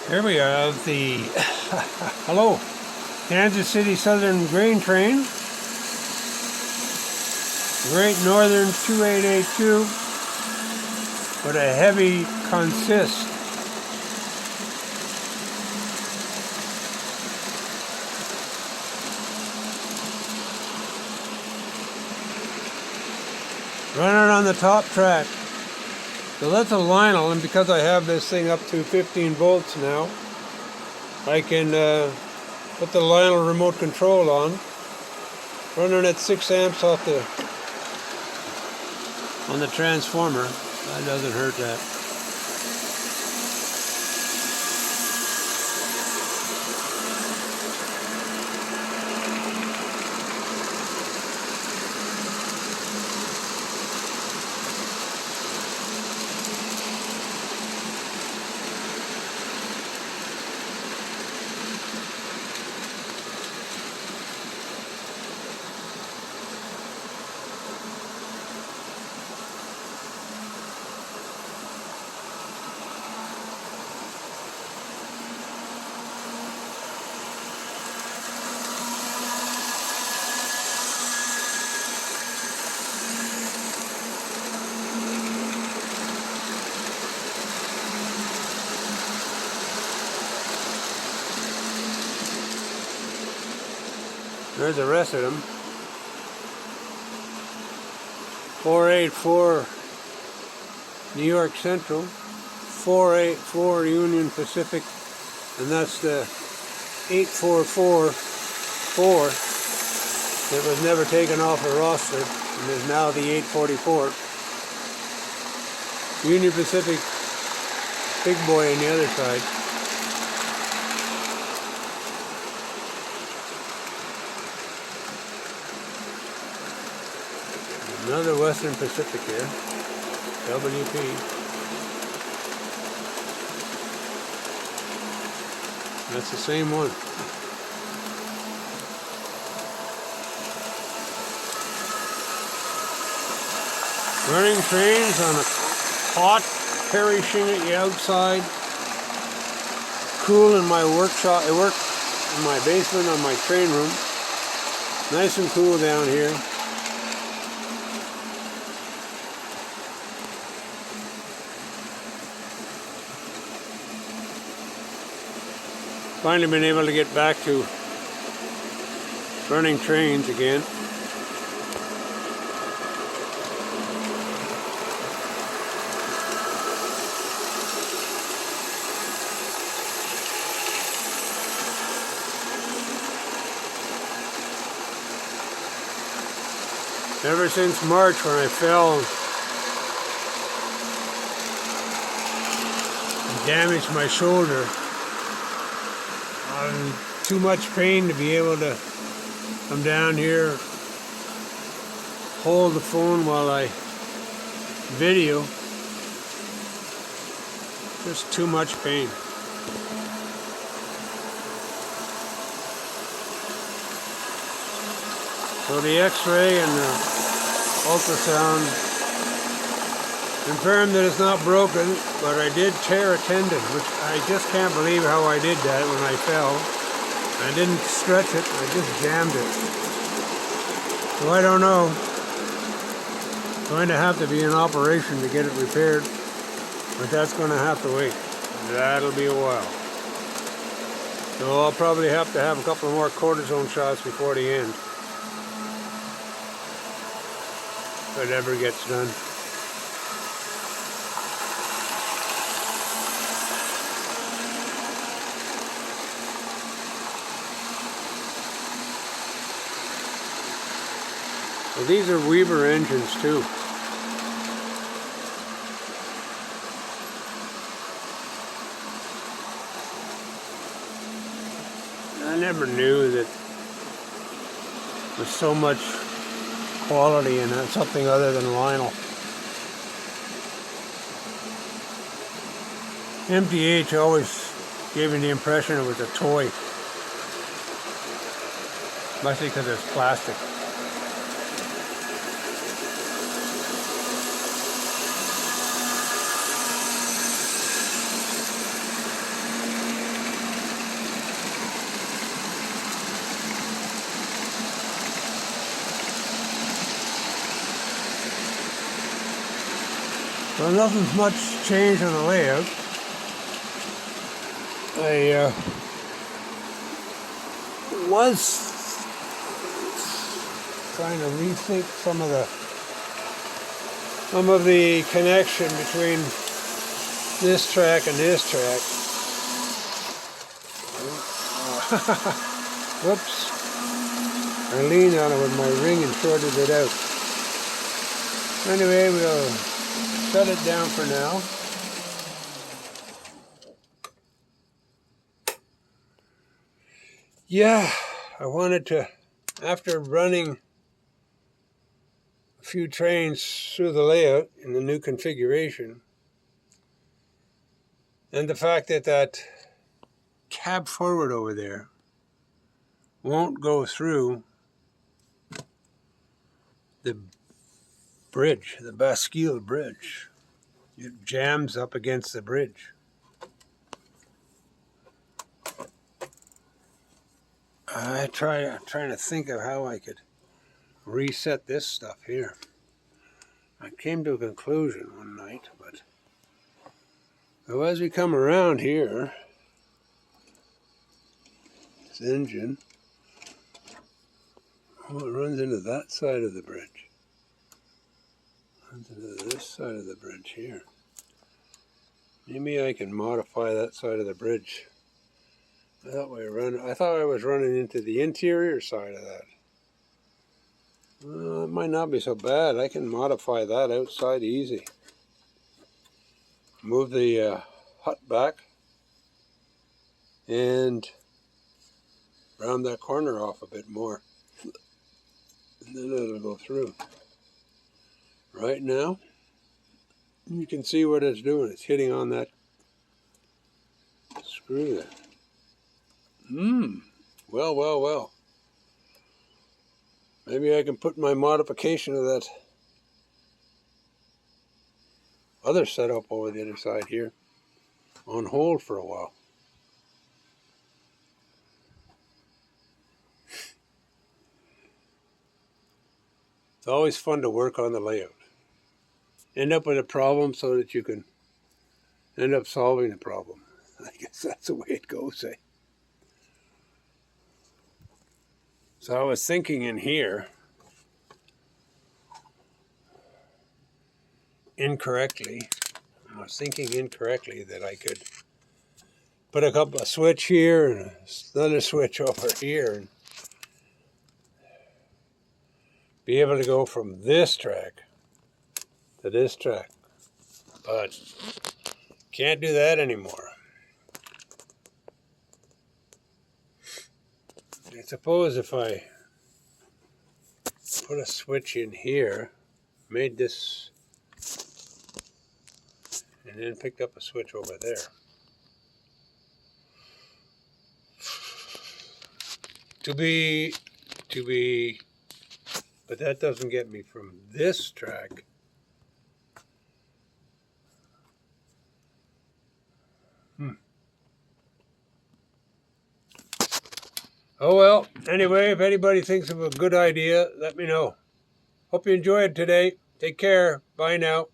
Here we have the hello, Kansas City Southern Grain Train, Great Northern 2882 with a heavy consist. Running on the top track. So that's a Lionel, and because I have this thing up to 15 volts now, I can put the Lionel remote control on, running at 6 amps off on the transformer. That doesn't hurt that. There's the rest of them. 484 New York Central, 484 Union Pacific, and that's the 8444 that was never taken off the roster and is now the 844. Union Pacific big boy on the other side. Another Western Pacific here, WP. That's the same one. Running trains on a hot, perishing at the outside. Cool in my workshop. I work in my basement on my train room. Nice and cool down here. Finally been able to get back to running trains again. Ever since March when I fell and damaged my shoulder, I'm in too much pain to be able to come down here, hold the phone while I video. Just too much pain. So the X-ray and the ultrasound confirmed that it's not broken, but I did tear a tendon, which I just can't believe how I did that when I fell. I didn't stretch it, I just jammed it. So I don't know. It's going to have to be an operation to get it repaired, but that's going to have to wait. That'll be a while. So I'll probably have to have a couple more cortisone shots before the end. If it ever gets done. Well, these are Weaver engines too. I never knew that there's so much quality in something other than Lionel. MTH always gave me the impression it was a toy. Mostly because it's plastic. So nothing's much changed on the layout. I was trying to rethink some of the connection between this track and this track. Whoops. I leaned on it with my ring and shorted it out. Anyway, we'll shut it down for now. Yeah, I wanted to, after running a few trains through the layout in the new configuration, and the fact that that cab forward over there won't go through the bridge, the Bascule Bridge. It jams up against the bridge. I'm trying to think of how I could reset this stuff here. I came to a conclusion one night, but so as we come around here, this engine, oh, it runs into that side of the bridge. Runs into this side of the bridge here. Maybe I can modify that side of the bridge. I thought I was running into the interior side of that. Well, it might not be so bad. I can modify that outside easy. Move the hut back and round that corner off a bit more. And then it'll go through. Right now, you can see what it's doing. It's hitting on that screw there. Well. Maybe I can put my modification of that other setup over the other side here on hold for a while. It's always fun to work on the layout. End up with a problem so that you can end up solving the problem. I guess that's the way it goes, eh? So I was thinking in here incorrectly. I was thinking incorrectly that I could put a switch here and another switch over here and be able to go from this track to this track. But can't do that anymore. I suppose if I put a switch in here, made this, and then picked up a switch over there. To be, but that doesn't get me from this track Oh well, anyway, if anybody thinks of a good idea, let me know. Hope you enjoyed today. Take care. Bye now.